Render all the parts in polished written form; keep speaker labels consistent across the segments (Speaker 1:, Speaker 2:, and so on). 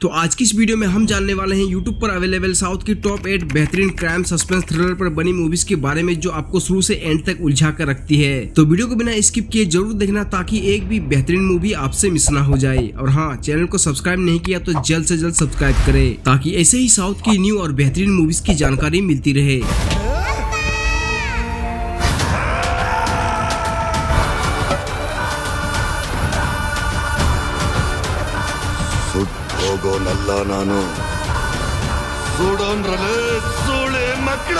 Speaker 1: तो आज की इस वीडियो में हम जानने वाले हैं यूट्यूब पर अवेलेबल साउथ की टॉप 8 बेहतरीन क्राइम सस्पेंस थ्रिलर पर बनी मूवीज के बारे में जो आपको शुरू से एंड तक उलझा कर रखती है। तो वीडियो को बिना स्किप किए जरूर देखना ताकि एक भी बेहतरीन मूवी आपसे मिस ना हो जाए। और हाँ, चैनल को सब्सक्राइब नहीं किया तो जल्द से जल्द सब्सक्राइब करें ताकि ऐसे ही साउथ की न्यू और बेहतरीन मूवीज की जानकारी मिलती रहे।
Speaker 2: ಹೋಗೋ ನಲ್ಲ ನಾನು ಸುಡೋನ್ರಲೇ ಸೂಳೆ ಮಕ್ಕಳ।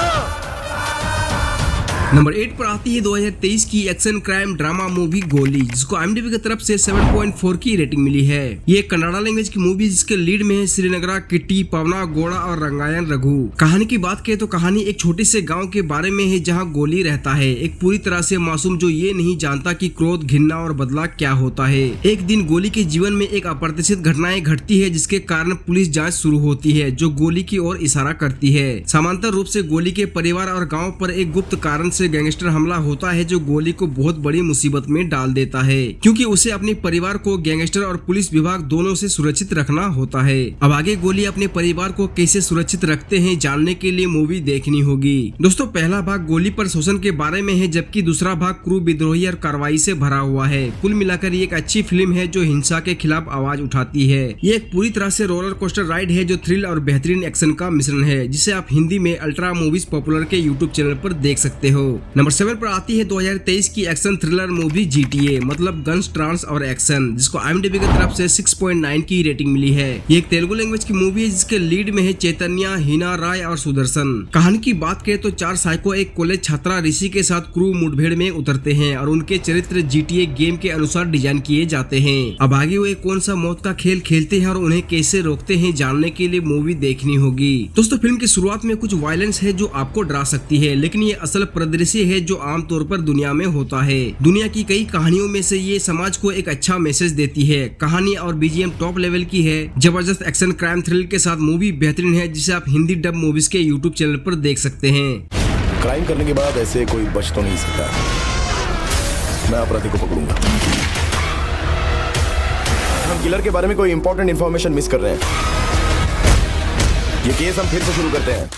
Speaker 1: नंबर 8 पर आती है 2023 की एक्शन क्राइम ड्रामा मूवी गोली, जिसको IMDb की तरफ से 7.4 की रेटिंग मिली है। ये कन्नड़ा लैंग्वेज की मूवी जिसके लीड में है श्रीनगरा, किट्टी, पवना, गोड़ा और रंगायन रघु। कहानी की बात करें तो कहानी एक छोटे से गांव के बारे में है जहां गोली रहता है, एक पूरी तरह से मासूम जो ये नहीं जानता कि क्रोध, घृणा और बदला क्या होता है। एक दिन गोली के जीवन में एक अप्रत्याशित घटनाएं घटती है जिसके कारण पुलिस जाँच शुरू होती है जो गोली की ओर इशारा करती है। समांतर रूप से गोली के परिवार और गाँव पर एक गुप्त कारण से गैंगस्टर हमला होता है जो गोली को बहुत बड़ी मुसीबत में डाल देता है, क्योंकि उसे अपने परिवार को गैंगस्टर और पुलिस विभाग दोनों से सुरक्षित रखना होता है। अब आगे गोली अपने परिवार को कैसे सुरक्षित रखते हैं जानने के लिए मूवी देखनी होगी। दोस्तों, पहला भाग गोली पर शोषण के बारे में है जबकि दूसरा भाग क्रू, विद्रोही और कार्रवाई से भरा हुआ है। कुल मिलाकर ये एक अच्छी फिल्म है जो हिंसा के खिलाफ आवाज उठाती है। ये एक पूरी तरह से रोलर कोस्टर राइड है जो थ्रिल और बेहतरीन एक्शन का मिश्रण है, जिसे आप हिंदी में अल्ट्रा मूवीज पॉपुलर के यूट्यूब चैनल पर देख सकते हो। नंबर 7 पर आती है 2023 की एक्शन थ्रिलर मूवी GTA, मतलब गन्स, ट्रांस और एक्शन, जिसको IMDb की तरफ से 6.9 की रेटिंग मिली है। ये एक तेलुगु लैंग्वेज की मूवी है जिसके लीड में है चैतन्य, हिना राय और सुदर्शन। कहानी की बात करें तो 4 साइको एक कॉलेज छात्रा ऋषि के साथ क्रू मुठभेड़ में उतरते हैं और उनके चरित्र GTA गेम के अनुसार डिजाइन किए जाते हैं। अब आगे वे कौन सा मौत का खेल खेलते हैं और उन्हें कैसे रोकते हैं जानने के लिए मूवी देखनी होगी। दोस्तों, फिल्म की शुरुआत में कुछ वायलेंस है जो आपको डरा सकती है, लेकिन ये असल परिदृश्य है जो आमतौर पर दुनिया में होता है। दुनिया की कई कहानियों में से ये समाज को एक अच्छा मैसेज देती है। कहानी और BGM टॉप लेवल की है। जबरदस्त एक्शन क्राइम थ्रिल के साथ मूवी बेहतरीन है जिसे आप हिंदी डब मूवीज के यूट्यूब चैनल पर देख सकते हैं।
Speaker 2: क्राइम करने के बाद ऐसे कोई बच तो नहीं सकता, मैं अपराधी को पकड़ूंगा। हम किलर के बारे में कोई इंपॉर्टेंट इंफॉर्मेशन मिस कर रहे हैं। ये केस हम फिर से शुरू करते हैं।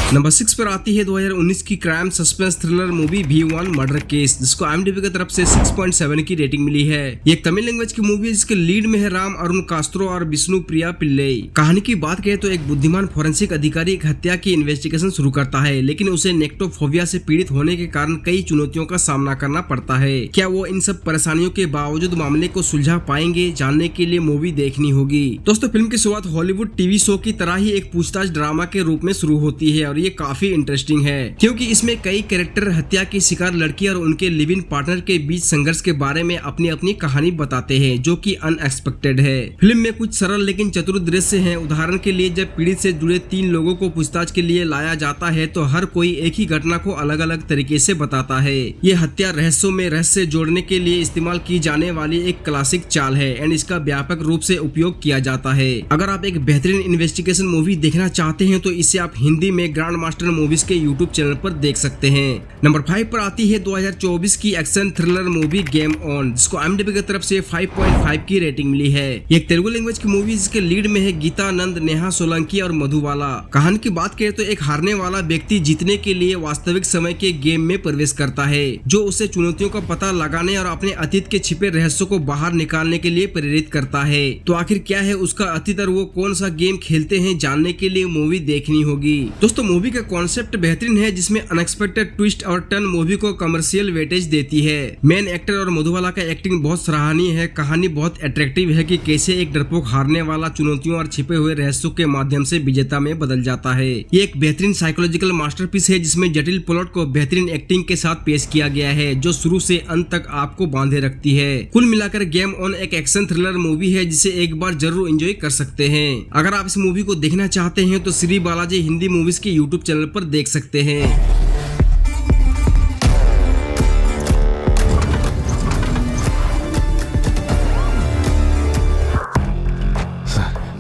Speaker 1: नंबर 6 पर आती है 2019 की crime suspense thriller movie V1 murder case, जिसको IMDb की तरफ से 6.7 की रेटिंग मिली है। ये एक तमिल लैंग्वेज की मूवी है जिसके लीड में है राम अरुण कास्त्रो और विष्णु प्रिया पिल्लई। कहानी की बात करें तो एक बुद्धिमान फोरेंसिक अधिकारी एक हत्या की इन्वेस्टिगेशन शुरू करता है, लेकिन उसे नेक्टोफोबिया से पीड़ित होने के कारण कई चुनौतियों का सामना करना पड़ता है। क्या वो इन सब परेशानियों के बावजूद मामले को सुलझा पाएंगे जानने के लिए मूवी देखनी होगी। दोस्तों, फिल्म की शुरुआत हॉलीवुड टीवी शो की तरह ही एक पूछताछ ड्रामा के रूप में शुरू होती है और ये काफी इंटरेस्टिंग है क्योंकि इसमें कई कैरेक्टर हत्या की शिकार लड़की और उनके लिव इन पार्टनर के बीच संघर्ष के बारे में अपनी अपनी कहानी बताते हैं जो कि अनएक्सपेक्टेड है। फिल्म में कुछ सरल लेकिन चतुर दृश्य हैं। उदाहरण के लिए जब पीड़ित से जुड़े 3 लोगों को पूछताछ के लिए लाया जाता है तो हर कोई एक ही घटना को अलग अलग तरीके से बताता है। ये हत्या रहस्यों में रहस्य जोड़ने के लिए इस्तेमाल की जाने वाली एक क्लासिक चाल है एंड इसका व्यापक रूप से उपयोग किया जाता है। अगर आप एक बेहतरीन इन्वेस्टिगेशन मूवी देखना चाहते हैं तो इसे आप हिंदी में ग्रैंड मास्टर मूवीज के यूट्यूब चैनल पर देख सकते हैं। नंबर 5 पर आती है 2024 की action thriller movie game on, जिसको IMDb की तरफ से 5.5 की रेटिंग मिली है। ये एक तेलुगु लैंग्वेज की मूवी जिसके लीड में है गीता नंद, नेहा सोलंकी और मधुबाला। कहानी की बात करें तो एक हारने वाला व्यक्ति जीतने के लिए वास्तविक समय के गेम में प्रवेश करता है जो उसे चुनौतियों का पता लगाने और अपने अतीत के छिपे रहस्यों को बाहर निकालने के लिए प्रेरित करता है। तो आखिर क्या है उसका अतीत और वो कौन सा गेम खेलते हैं जानने के लिए मूवी देखनी होगी। दोस्तों, मूवी का कॉन्सेप्ट बेहतरीन है जिसमें अनएक्सपेक्टेड ट्विस्ट और टर्न मूवी को कमर्शियल वेटेज देती है। मेन एक्टर और मधुबाला का एक्टिंग बहुत सराहनीय है। कहानी बहुत अट्रैक्टिव है कि कैसे एक डरपोक हारने वाला चुनौतियों और छिपे हुए रहस्यों के माध्यम से विजेता में बदल जाता है। ये एक बेहतरीन साइकोलॉजिकल मास्टरपीस है जिसमें जटिल प्लॉट को बेहतरीन एक्टिंग के साथ पेश किया गया है जो शुरू से अंत तक आपको बांधे रखती है। कुल मिलाकर गेम ऑन एक एक्शन थ्रिलर मूवी है जिसे एक बार जरूर एंजॉय कर सकते हैं। अगर आप इस मूवी को देखना चाहते हैं तो श्री बालाजी हिंदी मूवीज के यूट्यूब चैनल पर देख सकते हैं।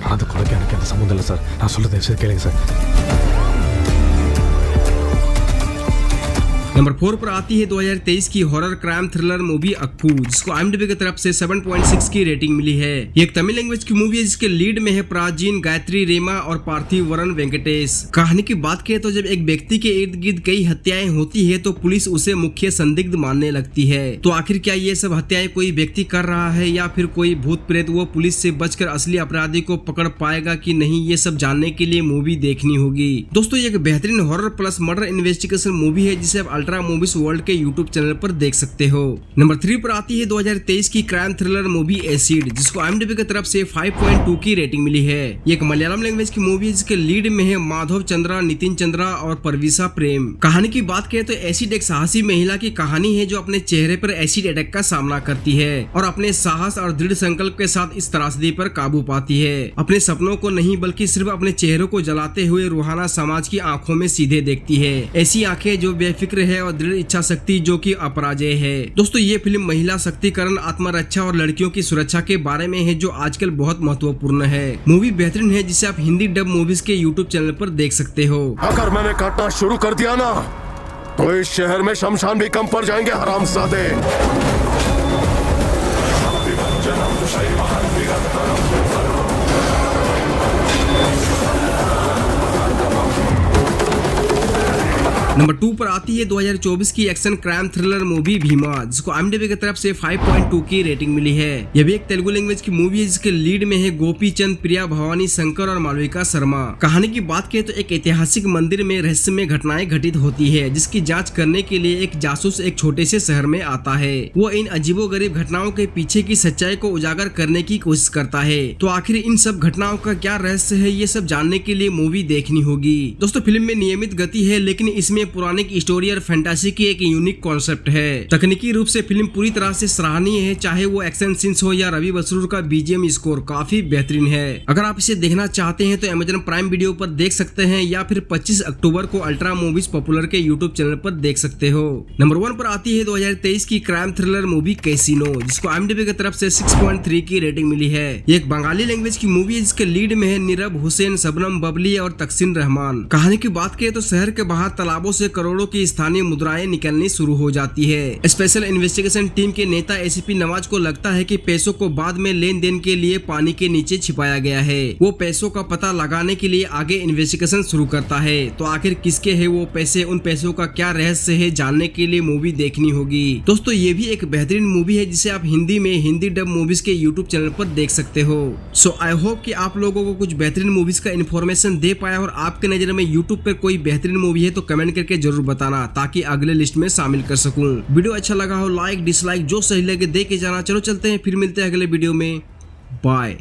Speaker 3: அது கொலைக்கு எனக்கு எந்த சம்மந்தம் இல்லை சார். நான் சொல்றது கேளுங்க சார்.
Speaker 1: नंबर 4 पर आती है 2023 की horror crime thriller movie Akku, जिसको IMDb की तरफ से 7.6 की रेटिंग मिली है। ये एक तमिल लैंग्वेज की मूवी है जिसके लीड में है प्राचीन, गायत्री रेमा और पार्थिवरन वेंकटेश। कहानी की बात करें तो जब एक व्यक्ति के इर्द गिर्द कई हत्याएं होती है तो पुलिस उसे मुख्य संदिग्ध मानने लगती है। तो आखिर क्या ये सब हत्याएं कोई व्यक्ति कर रहा है या फिर कोई भूत प्रेत वो पुलिस से बचकर असली अपराधी को पकड़ पाएगा कि नहीं, ये सब जानने के लिए मूवी देखनी होगी। दोस्तों ये एक बेहतरीन horror plus murder investigation movie है जिसे आप अल्ट्रा मूवीज वर्ल्ड के यूट्यूब चैनल पर देख सकते हो। नंबर 3 पर आती है 2023 की क्राइम थ्रिलर मूवी एसिड, जिसको IMDb की तरफ से 5.2 की रेटिंग मिली है। ये एक मलयालम लैंग्वेज की मूवी है जिसके लीड में है माधव चंद्रा, नितिन चंद्रा और परवीसा प्रेम। कहानी की बात करें तो एसिड एक साहसी महिला की कहानी है जो अपने चेहरे पर एसिड अटैक का सामना करती है और अपने साहस और दृढ़ संकल्प के साथ इस त्रासदी पर काबू पाती है। अपने सपनों को नहीं बल्कि सिर्फ अपने चेहरों को जलाते हुए रूहाना समाज की आंखों में सीधे देखती है। ऐसी आंखें जो बेफिक्र है और दृढ़ इच्छा शक्ति जो कि अपराजय है। दोस्तों ये फिल्म महिला शक्तिकरण, आत्मरक्षा और लड़कियों की सुरक्षा के बारे में है जो आजकल बहुत महत्वपूर्ण है। मूवी बेहतरीन है जिसे आप हिंदी डब मूवीज के यूट्यूब चैनल पर देख सकते हो।
Speaker 3: अगर मैंने काटना शुरू कर दिया ना तो इस शहर में शमशान भी कम पड़ जाएंगे हरामजादे।
Speaker 1: नंबर 2 पर आती है 2024 की action crime thriller movie Bhima, जिसको IMDb की तरफ से 5.2 की रेटिंग मिली है। यह भी एक तेलुगु लैंग्वेज की मूवी है जिसके लीड में है गोपी चंद, प्रिया भवानी शंकर और मालविका शर्मा। कहानी की बात करें तो एक ऐतिहासिक मंदिर में रहस्यमय घटनाएं घटित होती है जिसकी जांच करने के लिए एक जासूस एक छोटे से शहर में आता है। वो इन अजीबोगरीब घटनाओं के पीछे की सच्चाई को उजागर करने की कोशिश करता है। तो आखिर इन सब घटनाओं का क्या रहस्य है, ये सब जानने के लिए मूवी देखनी होगी। दोस्तों फिल्म में नियमित गति है लेकिन इसमें पुराने की स्टोरी और फैंटेसी की एक यूनिक कॉन्सेप्ट है। तकनीकी रूप से फिल्म पूरी तरह से सराहनीय है, चाहे वो एक्शन सीन्स हो या रवि बसरूर का BGM स्कोर काफी बेहतरीन है। अगर आप इसे देखना चाहते हैं तो Amazon प्राइम वीडियो पर देख सकते हैं या फिर 25 अक्टूबर को अल्ट्रा मूवीज पॉपुलर के यूट्यूब चैनल पर देख सकते हो। नंबर 1 पर आती है 2023 की क्राइम थ्रिलर मूवी कैसीनो, जिसको IMDb की तरफ से 6.3 की रेटिंग मिली है। ये एक बंगाली लैंग्वेज की मूवी है जिसके लीड में है नीरब हुसैन, शबनम बबली और तकसीन रहमान। कहानी की बात करें तो शहर के बाहर तालाबों से करोड़ों की स्थानीय मुद्राएं निकलनी शुरू हो जाती है। स्पेशल इन्वेस्टिगेशन टीम के नेता ACP नवाज को लगता है कि पैसों को बाद में लेन देन के लिए पानी के नीचे छिपाया गया है। वो पैसों का पता लगाने के लिए आगे इन्वेस्टिगेशन शुरू करता है। तो आखिर किसके है वो पैसे, उन पैसों का क्या रहस्य है, जानने के लिए मूवी देखनी होगी। दोस्तों ये भी एक बेहतरीन मूवी है जिसे आप हिंदी में हिंदी डब मूवीज के यूट्यूब चैनल पर देख सकते हो। सो आई होप कि आप लोगों को कुछ बेहतरीन मूवीज का इन्फॉर्मेशन दे पाया और आपके नजर में यूट्यूब पर कोई बेहतरीन मूवी है तो कमेंट करके जरूर बताना ताकि अगले लिस्ट में शामिल कर सकूं। वीडियो अच्छा लगा हो लाइक डिसलाइक जो सही लगे दे के जाना। चलो चलते हैं, फिर मिलते हैं अगले वीडियो में। बाय।